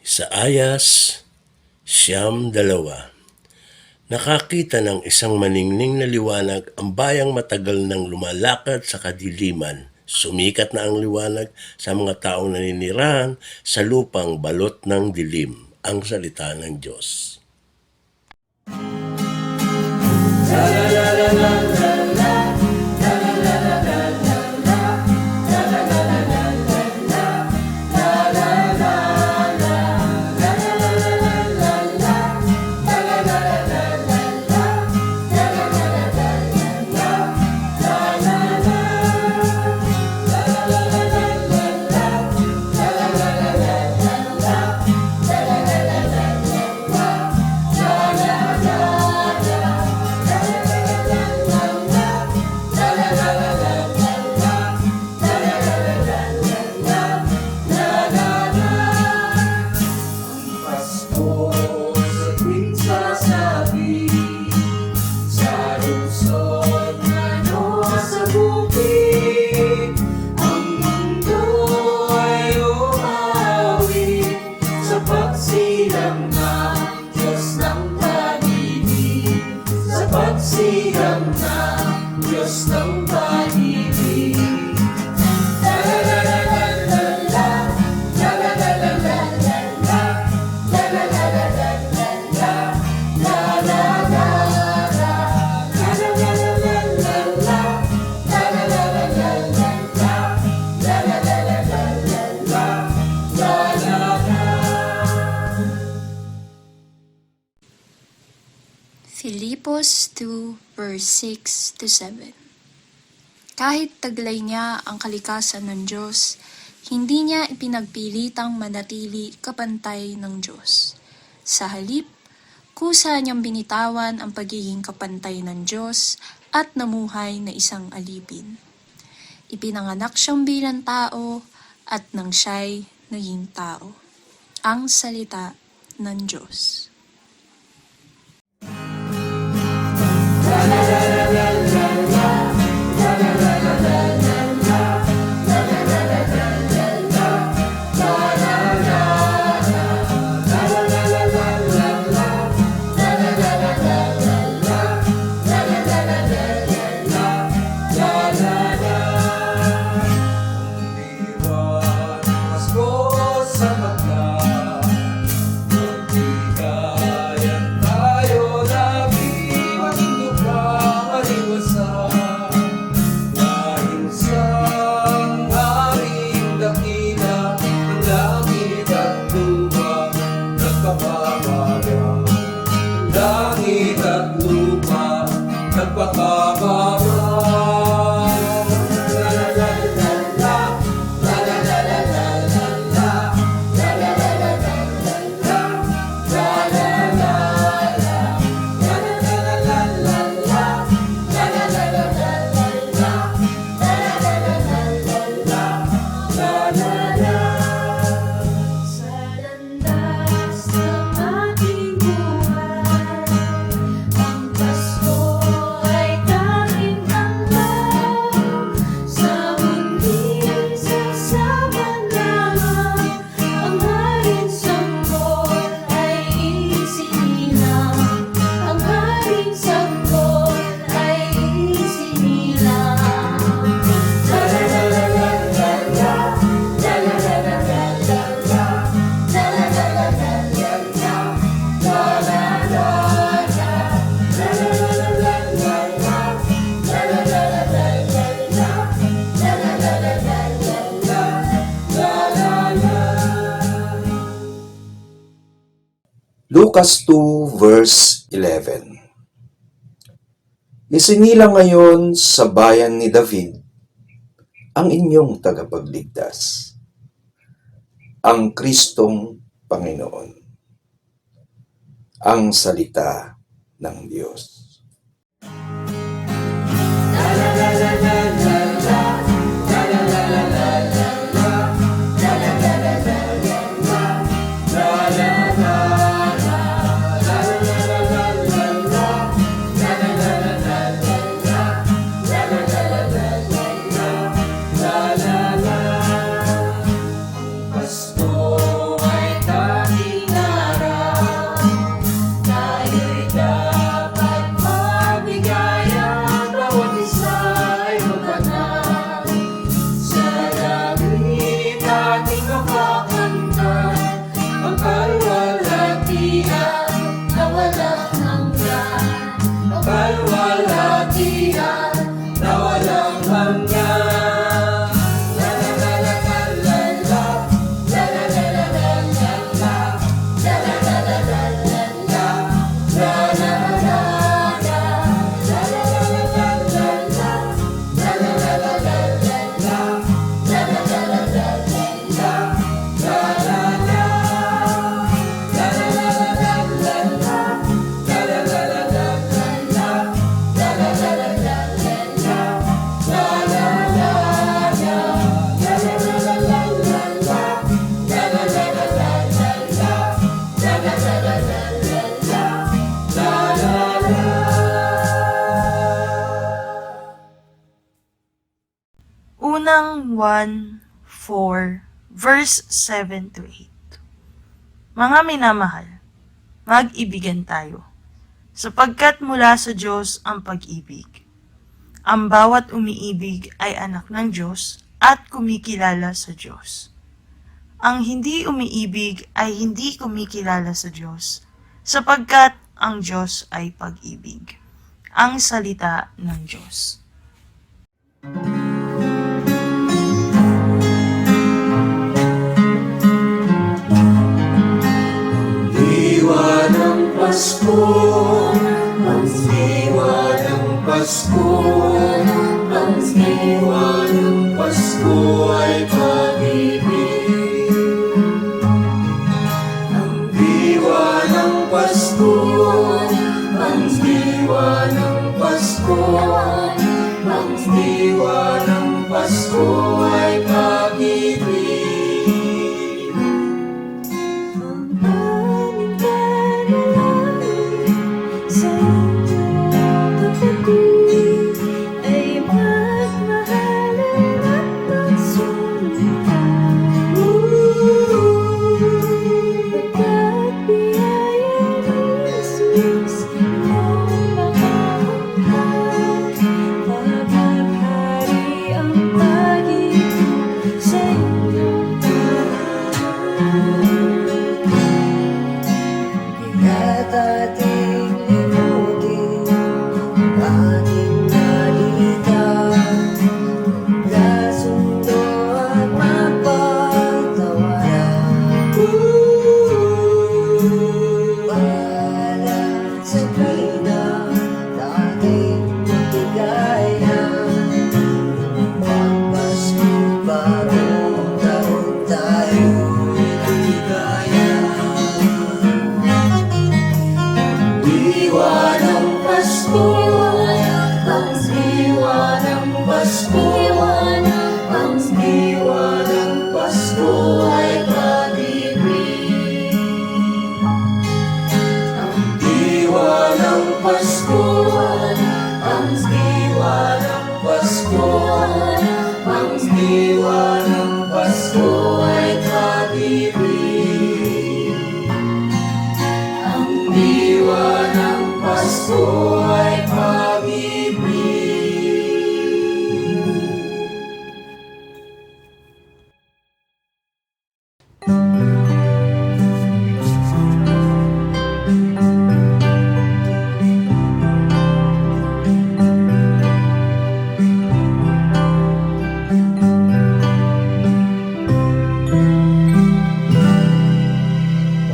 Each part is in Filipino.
Sa Ayas, 9:2. Nakakita ng isang maningning na liwanag ang bayang matagal nang lumalakad sa kadiliman. Sumikat na ang liwanag sa mga taong naninirahan sa lupang balot ng dilim. Ang salita ng Diyos. Filipos 2 verse 6-7. Kahit taglay niya ang kalikasan ng Diyos, hindi niya ipinagpilitang manatili kapantay ng Diyos. Sa halip, kusa niyang binitawan ang pagiging kapantay ng Diyos at namuhay na isang alipin. Ipinanganak siyang bilang tao at nang siya'y naging tao. Ang salita ng Diyos. Lucas 2 verse 11. Isinilang ngayon sa bayan ni David ang inyong tagapagligtas, ang Kristong Panginoon. Ang salita ng Diyos. Pasko ay tanging Bilang 1:4, verse 7 to 8. Mga minamahal, mag-ibigan tayo, sapagkat mula sa Diyos ang pag-ibig. Ang bawat umiibig ay anak ng Diyos at kumikilala sa Diyos. Ang hindi umiibig ay hindi kumikilala sa Diyos, sapagkat ang Diyos ay pag-ibig. Ang salita ng Diyos. Diwa ng Pasko, ang diwa ng Pasko, ang diwa ng Pasko ay pag-ibig. Ang diwa ng Pasko, ang diwa ng Pasko, ang diwa ng Pasko ay pag-ibig.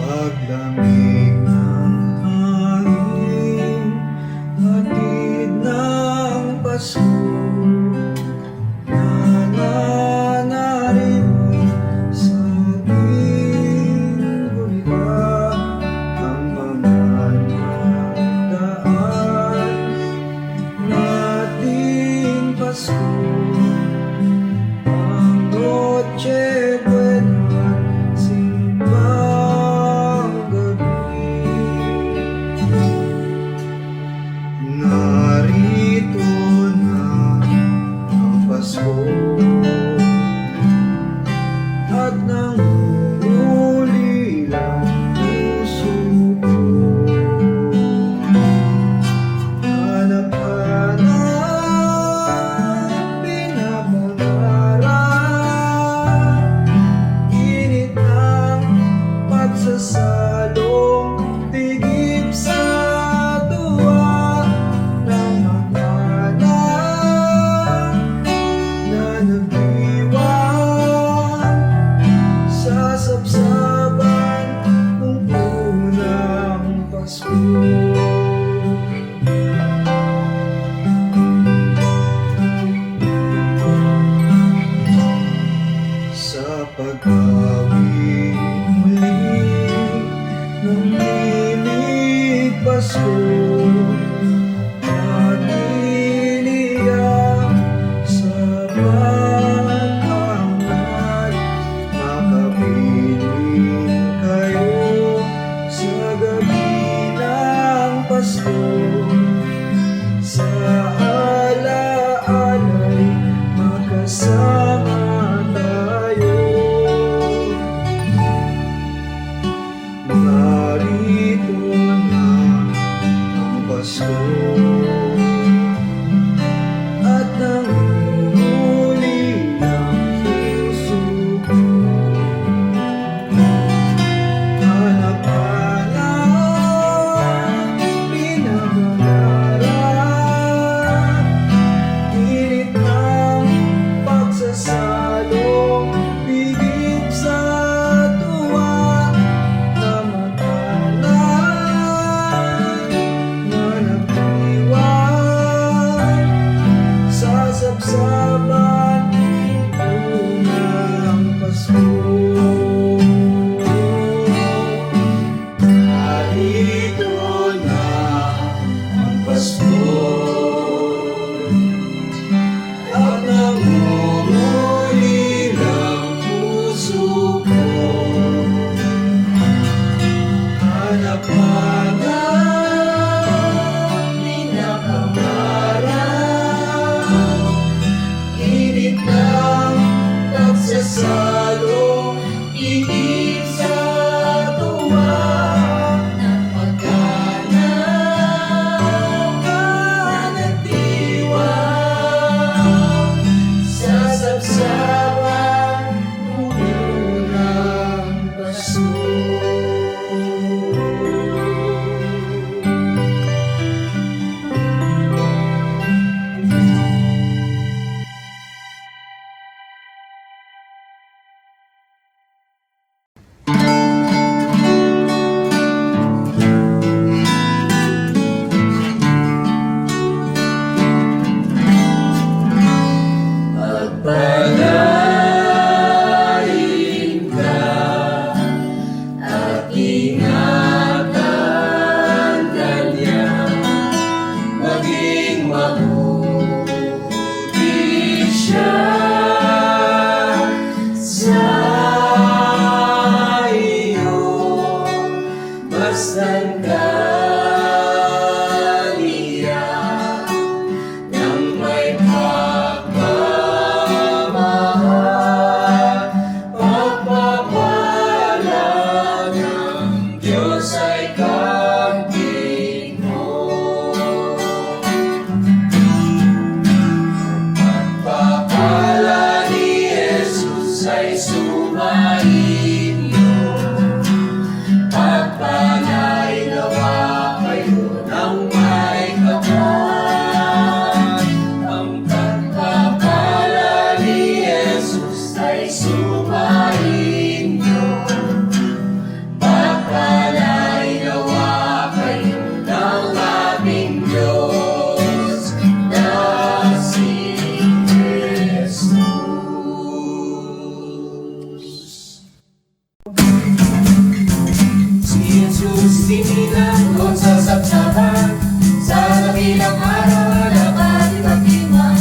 Paglamig ng hangin Pagpalain ka at ingatan ka niya, maging mabuti siya sa iyo. Basta't kaniya ng may pagmamahal, pagpapala ng Diyos ay kampihan mo. Pagpapala ni Jesus ay sumainyo, pagpalain nawa kayo ng may kapal. Ang pagpapala ni Jesus ay sumainyo, pagpalain nawa kayo ng aming Diyos na si Jesus. Si Jesus tinilang sa sapsapan, sa dakilang araw na kalibag-iwan.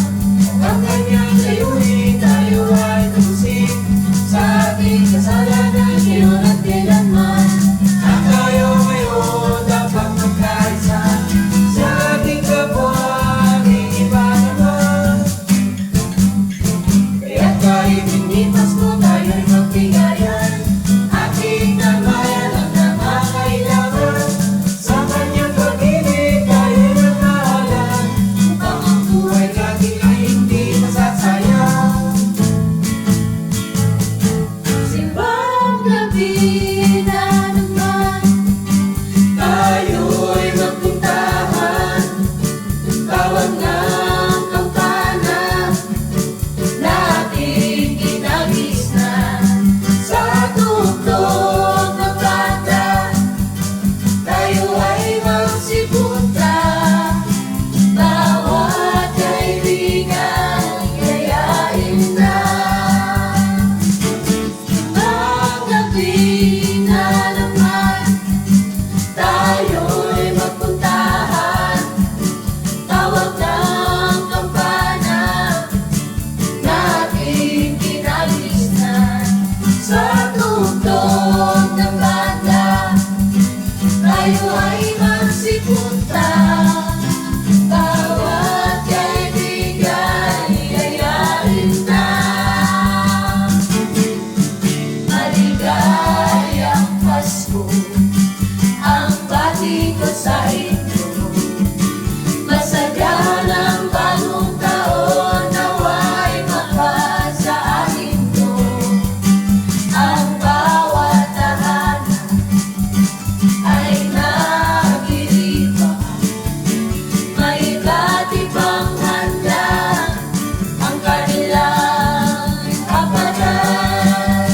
Ang kanyang layunin tayo ay tusin, sa ating kasalanan ngayon at kailanman. At tayo ngayon dapat magkaisa, sa ating kapwa ating iba naman. Kaya't kahit hindi Pasko tayo'y magbigayan, ating namayan ang nangangailangan. Sa kanyang pag-ibig tayo'y magmahalan, upang ang buhay natin ay hindi masasayang. Simbang gabi na naman, Tayo'y magpuntahan, tawag ng kampana, nating kinagisnan. Sa tugtog ng banda, tayo ay magsipunta. Bawat kaibigan, gayahin na. Simbang gabi na naman, tayo'y magpuntahan, tawag ng kampana, nating kinagisnan. Sa tugtog ng banda, tayo ay magsipunta. Bawat kaibigan, gayahin na. Maligayang Pasko ang bati ko sa inyo. Masaganang bagong taon, nawa'y mapasa atin to. Ang bawat tahanan ay nagdiriwang, may iba't ibang handa ang kanilang kapanan.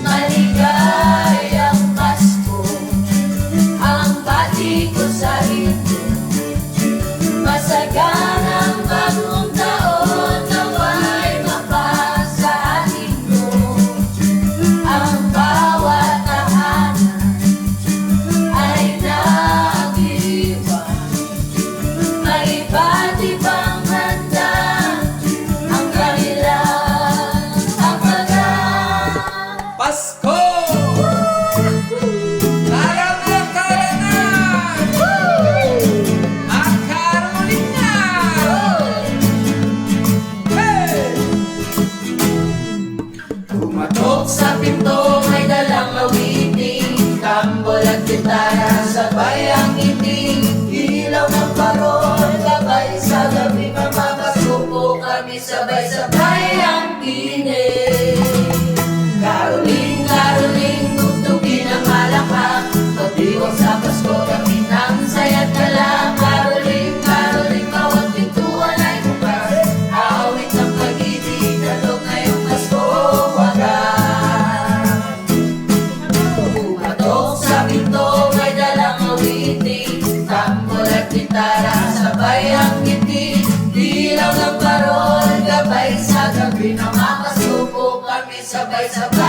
Maligayang Pasko ang bati ko sa inyo. Masaganang bagong taon, nawa'y mapasa atin to. Ang bawat tahanan ay nagdiriwang, may iba't ibang handa ang kanilang hapaghan. Pasko! Tara na, tara na! Magkarolin na! Hey! Pumatok sa pinto, may dalang awiting, tambol at gitara, sabay ang ngiti. Ilaw ng parol, gabay sa gabi, mamapasuko kami, sabay-sabay ang tinig. Caroling, caroling, Sabay-sabay